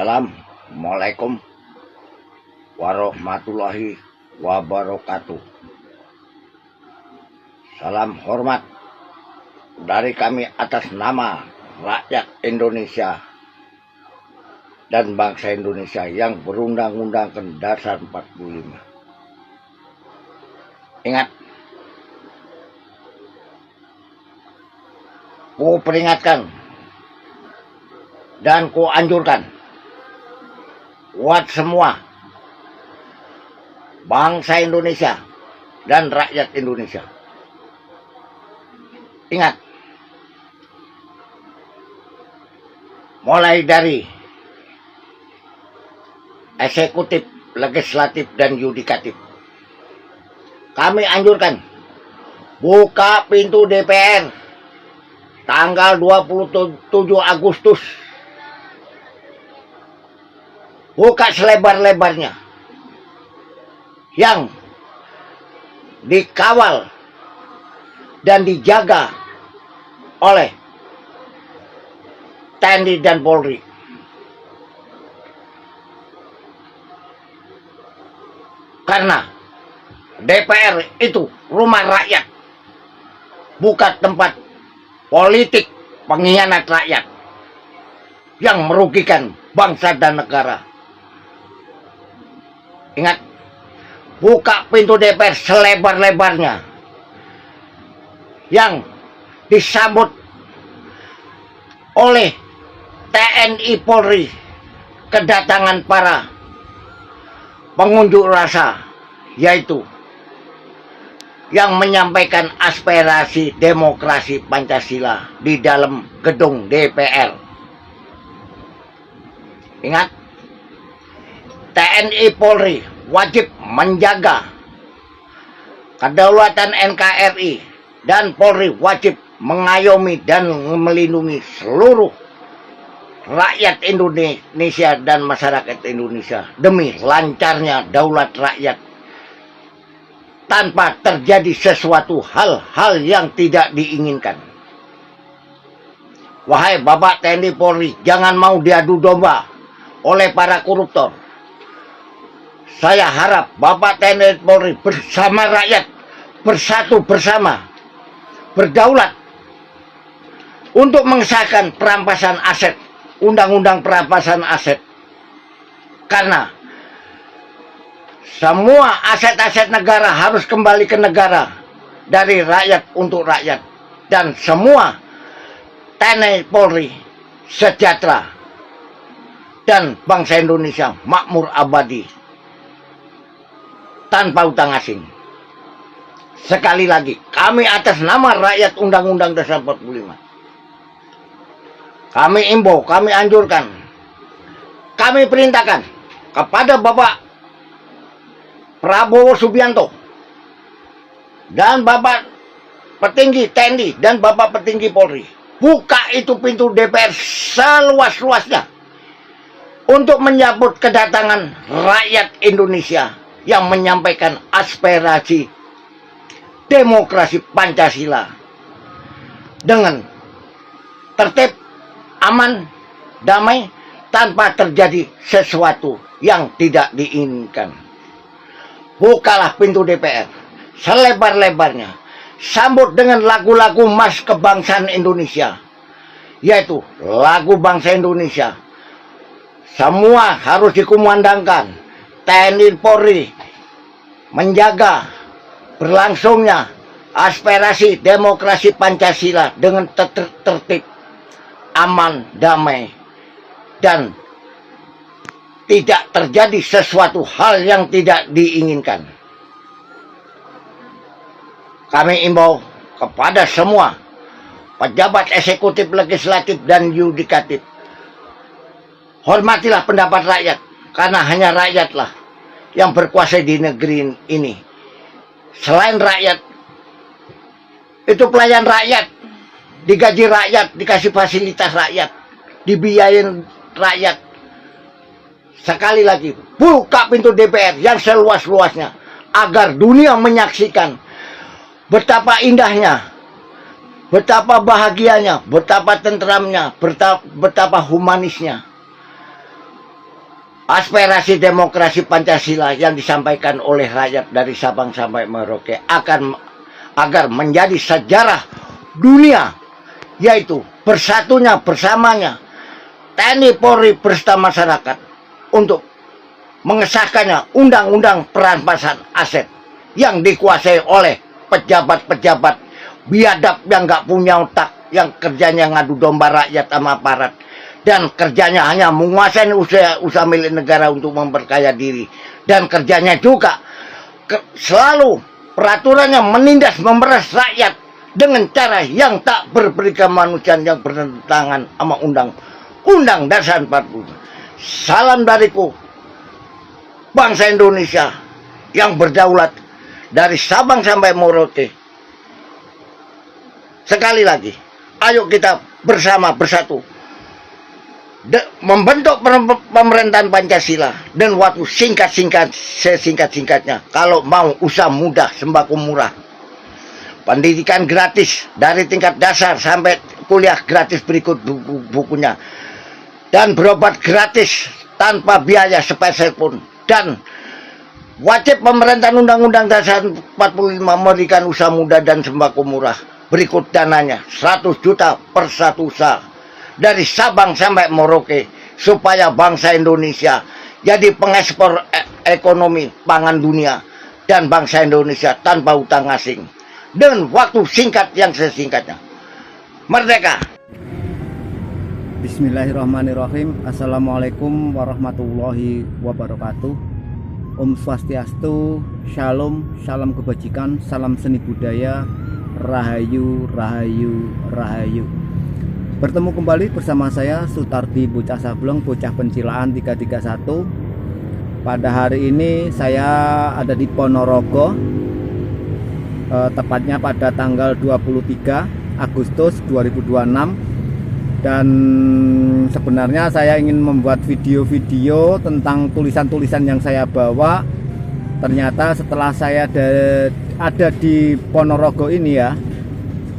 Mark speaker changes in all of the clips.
Speaker 1: Assalamualaikum warahmatullahi wabarakatuh. Salam hormat dari kami atas nama rakyat Indonesia dan bangsa Indonesia yang berundang-undangkan dasar 45. Ingat, ku peringatkan dan ku anjurkan buat semua bangsa Indonesia dan rakyat Indonesia. Ingat, mulai dari eksekutif, legislatif, dan yudikatif, kami anjurkan buka pintu DPR tanggal 27 Agustus. Buka selebar-lebarnya, yang dikawal dan dijaga oleh TNI dan Polri. Karena DPR itu rumah rakyat, bukan tempat politik pengkhianat rakyat yang merugikan bangsa dan negara. Ingat, buka pintu DPR selebar-lebarnya, yang disambut oleh TNI Polri, kedatangan para pengunjuk rasa, yaitu yang menyampaikan aspirasi demokrasi Pancasila di dalam gedung DPR. Ingat, TNI Polri wajib menjaga kedaulatan NKRI, dan Polri wajib mengayomi dan melindungi seluruh rakyat Indonesia dan masyarakat Indonesia demi lancarnya daulat rakyat, tanpa terjadi sesuatu hal-hal yang tidak diinginkan. Wahai Bapak TNI Polri, jangan mau diadu domba oleh para koruptor. Saya harap Bapak TNI Polri bersama rakyat, bersatu bersama, berdaulat untuk mengesahkan perampasan aset, undang-undang perampasan aset. Karena semua aset-aset negara harus kembali ke negara, dari rakyat untuk rakyat, dan semua TNI Polri sejahtera dan bangsa Indonesia makmur abadi tanpa utang asing. Sekali lagi, kami atas nama rakyat Undang-Undang Dasar 45, kami imbau, kami anjurkan, kami perintahkan kepada Bapak Prabowo Subianto dan Bapak petinggi TNI dan Bapak petinggi Polri, buka itu pintu DPR seluas-luasnya untuk menyambut kedatangan rakyat Indonesia yang menyampaikan aspirasi demokrasi Pancasila dengan tertib, aman, damai, tanpa terjadi sesuatu yang tidak diinginkan. Bukalah pintu DPR selebar-lebarnya, sambut dengan lagu-lagu mas kebangsaan Indonesia, yaitu lagu bangsa Indonesia. Semua harus dikumandangkan. TNI Polri menjaga berlangsungnya aspirasi demokrasi Pancasila dengan tertib, aman, damai, dan tidak terjadi sesuatu hal yang tidak diinginkan. Kami imbau kepada semua pejabat eksekutif, legislatif, dan yudikatif, hormatilah pendapat rakyat, karena hanya rakyatlah yang berkuasa di negeri ini. Selain rakyat, itu pelayan rakyat, digaji rakyat, dikasih fasilitas rakyat, dibiayain rakyat. Sekali lagi, buka pintu DPR yang seluas-luasnya, agar dunia menyaksikan betapa indahnya, betapa bahagianya, betapa tentramnya, betapa humanisnya aspirasi demokrasi Pancasila yang disampaikan oleh rakyat dari Sabang sampai Merauke agar menjadi sejarah dunia, yaitu bersatunya bersamanya TNI Polri beserta masyarakat untuk mengesahkannya undang-undang perampasan aset yang dikuasai oleh pejabat-pejabat biadab yang nggak punya otak, yang kerjanya ngadu domba rakyat sama aparat, dan kerjanya hanya menguasai usaha milik negara untuk memperkaya diri, dan kerjanya juga selalu peraturannya menindas memeras rakyat dengan cara yang tak berberi kemanusiaan, yang bertentangan sama Undang Dasar 40. Salam dariku, bangsa Indonesia yang berdaulat dari Sabang sampai Merauke. Sekali lagi, ayo kita bersama bersatu membentuk pemerintahan Pancasila dan waktu sesingkat-singkatnya. Kalau mau usaha mudah, sembako murah, pendidikan gratis dari tingkat dasar sampai kuliah gratis berikut bukunya, dan berobat gratis tanpa biaya sepeser pun, dan wajib pemerintahan Undang-Undang Dasar 45 memberikan usaha mudah dan sembako murah. Berikut dananya 100 juta per satu usaha dari Sabang sampai Merauke, supaya bangsa Indonesia jadi pengekspor ekonomi pangan dunia, dan bangsa Indonesia tanpa utang asing dengan waktu singkat yang sesingkatnya. Merdeka.
Speaker 2: Bismillahirrahmanirrahim. Assalamualaikum warahmatullahi wabarakatuh. Om Swastiastu, Shalom, salam kebajikan, salam seni budaya, Rahayu, Rahayu, Rahayu. Bertemu kembali bersama saya Sutardi Bocah Sableng, bocah pencilaan 331. Pada hari ini saya ada di Ponorogo, tepatnya pada tanggal 23 Agustus 2026. Dan sebenarnya saya ingin membuat video-video tentang tulisan-tulisan yang saya bawa. Ternyata setelah saya ada di Ponorogo ini ya,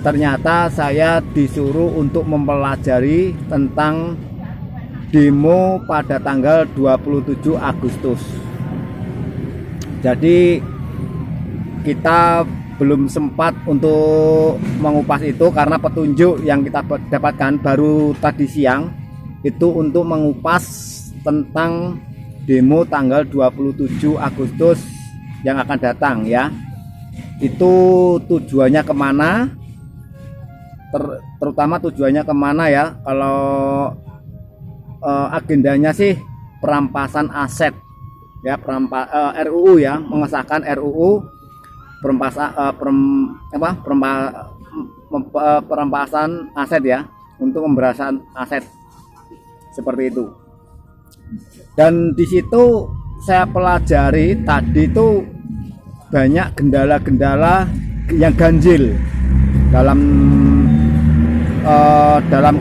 Speaker 2: ternyata saya disuruh untuk mempelajari tentang demo pada tanggal 27 Agustus. Jadi kita belum sempat untuk mengupas itu karena petunjuk yang kita dapatkan baru tadi siang itu untuk mengupas tentang demo tanggal 27 Agustus yang akan datang ya. Itu tujuannya kemana, terutama tujuannya kemana ya. Kalau agendanya sih perampasan aset ya, RUU ya, mengesahkan RUU perampasan aset ya, untuk pemberantasan aset seperti itu. Dan di situ saya pelajari tadi itu banyak gendala-gendala yang ganjil dalam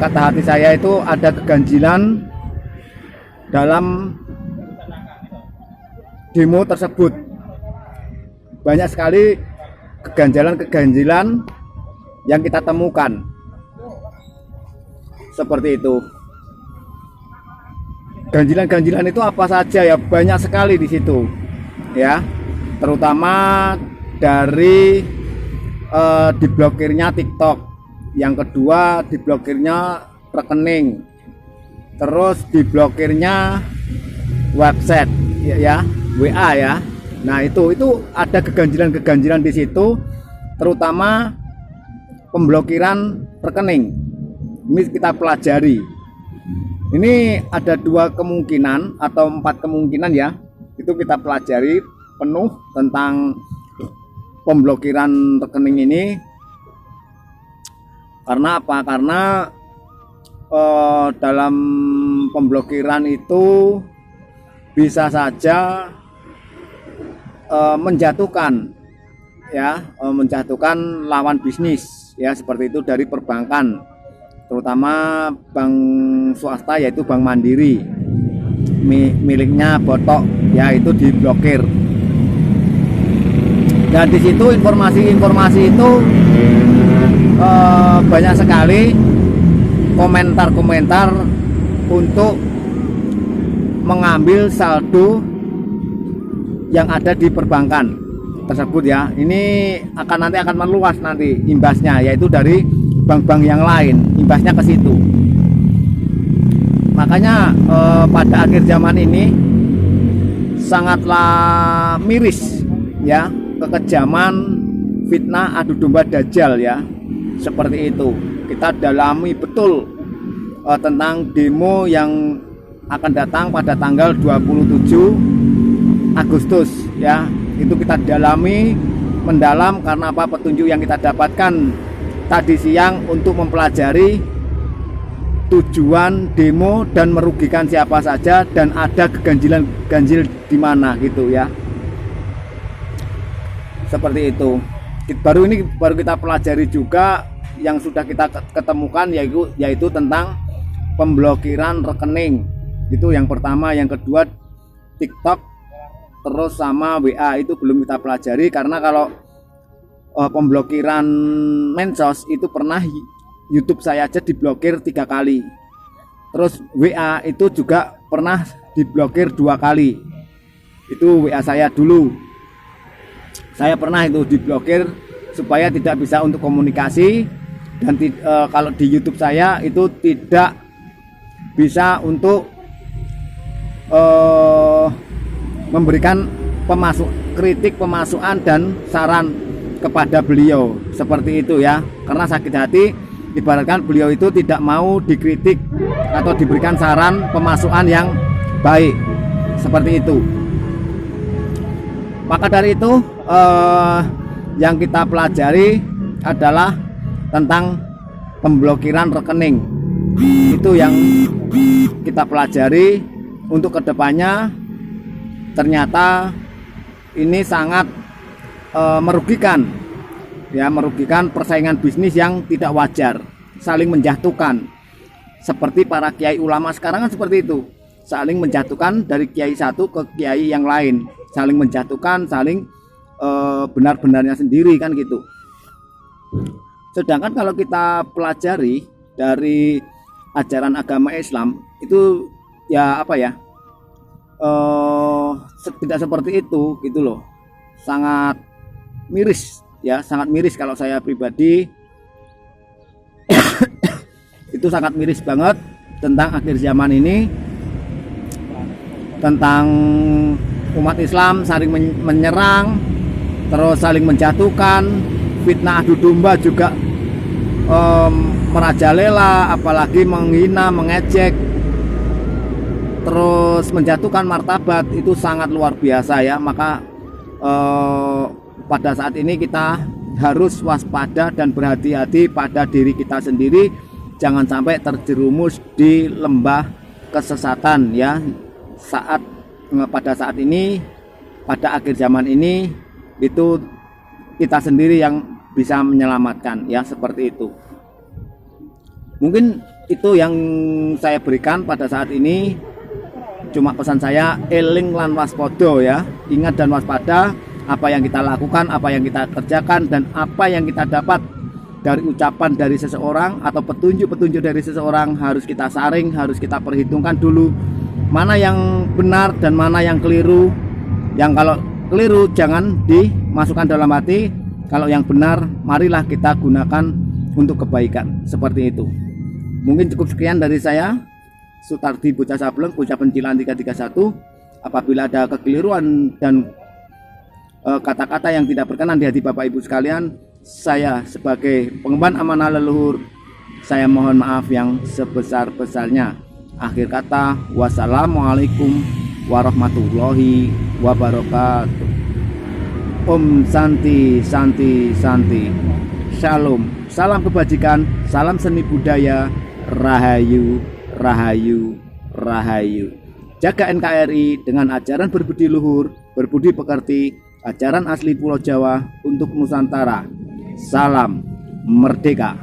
Speaker 2: kata hati saya. Itu ada keganjilan dalam demo tersebut. Banyak sekali keganjilan yang kita temukan seperti itu. Ganjilan-ganjilan itu apa saja ya? Banyak sekali di situ ya, terutama dari diblokirnya TikTok, yang kedua diblokirnya rekening, terus diblokirnya website ya, WA ya. Nah itu ada keganjilan di situ, terutama pemblokiran rekening. Ini kita pelajari. Ini ada 2 kemungkinan atau 4 kemungkinan ya. Itu kita pelajari penuh tentang pemblokiran rekening ini. Karena apa? Karena dalam pemblokiran itu bisa saja menjatuhkan lawan bisnis ya, seperti itu dari perbankan, terutama bank swasta yaitu Bank Mandiri miliknya Botok ya, itu diblokir. Dan di situ informasi itu banyak sekali komentar-komentar untuk mengambil saldo yang ada di perbankan tersebut ya. Ini nanti akan meluas nanti imbasnya, yaitu dari bank-bank yang lain, imbasnya ke situ. Makanya pada akhir zaman ini sangatlah miris ya, kekejaman fitnah adu domba dajjal ya, seperti itu. Kita dalami betul tentang demo yang akan datang pada tanggal 27 Agustus ya. Itu kita dalami mendalam karena apa, petunjuk yang kita dapatkan tadi siang untuk mempelajari tujuan demo dan merugikan siapa saja dan ada ganjil di mana gitu ya. Seperti itu. Baru kita pelajari juga yang sudah kita ketemukan, yaitu tentang pemblokiran rekening. Itu yang pertama. Yang kedua TikTok, terus sama WA itu belum kita pelajari, karena kalau pemblokiran Mensos itu pernah YouTube saya aja diblokir 3 kali. Terus WA itu juga pernah diblokir 2 kali. Itu WA saya dulu. Saya pernah itu diblokir supaya tidak bisa untuk komunikasi, dan kalau di YouTube saya itu tidak bisa untuk memberikan kritik pemasukan dan saran kepada beliau, seperti itu ya. Karena sakit hati, ibaratkan beliau itu tidak mau dikritik atau diberikan saran pemasukan yang baik, seperti itu. Maka dari itu yang kita pelajari adalah tentang pemblokiran rekening. Itu yang kita pelajari untuk kedepannya. Ternyata ini sangat merugikan ya, merugikan persaingan bisnis yang tidak wajar, saling menjatuhkan. Seperti para kiai ulama sekarang kan seperti itu, saling menjatuhkan dari kiai satu ke kiai yang lain, saling menjatuhkan, saling benar-benarnya sendiri kan gitu. Sedangkan kalau kita pelajari dari ajaran agama Islam itu ya apa ya, tidak seperti itu gitu loh. Sangat miris ya, sangat miris kalau saya pribadi. Itu sangat miris banget tentang akhir zaman ini, tentang umat Islam saling menyerang, terus saling menjatuhkan, fitnah adu domba juga merajalela, apalagi menghina, mengejek, terus menjatuhkan martabat. Itu sangat luar biasa ya. Maka pada saat ini kita harus waspada dan berhati-hati pada diri kita sendiri, jangan sampai terjerumus di lembah kesesatan ya. Pada saat ini, pada akhir zaman ini, itu kita sendiri yang bisa menyelamatkan ya, seperti itu. Mungkin itu yang saya berikan pada saat ini. Cuma pesan saya, eling lan waspodo ya, ingat dan waspada apa yang kita lakukan, apa yang kita kerjakan, dan apa yang kita dapat dari ucapan dari seseorang atau petunjuk-petunjuk dari seseorang harus kita saring, harus kita perhitungkan dulu mana yang benar dan mana yang keliru. Yang kalau keliru jangan dimasukkan dalam hati, kalau yang benar marilah kita gunakan untuk kebaikan, seperti itu. Mungkin cukup sekian dari saya, Sutardi Bocah Sableng, Bocah Pencilan 331. Apabila ada kekeliruan dan kata-kata yang tidak berkenan di hati Bapak Ibu sekalian, saya sebagai pengemban amanah leluhur, saya mohon maaf yang sebesar-besarnya. Akhir kata, wassalamualaikum warahmatullahi wabarakatuh. Om Santi Santi Santi. Shalom, salam kebajikan, salam seni budaya, rahayu rahayu rahayu. Jaga NKRI dengan ajaran berbudi luhur, berbudi pekerti, ajaran asli Pulau Jawa untuk Nusantara. Salam merdeka.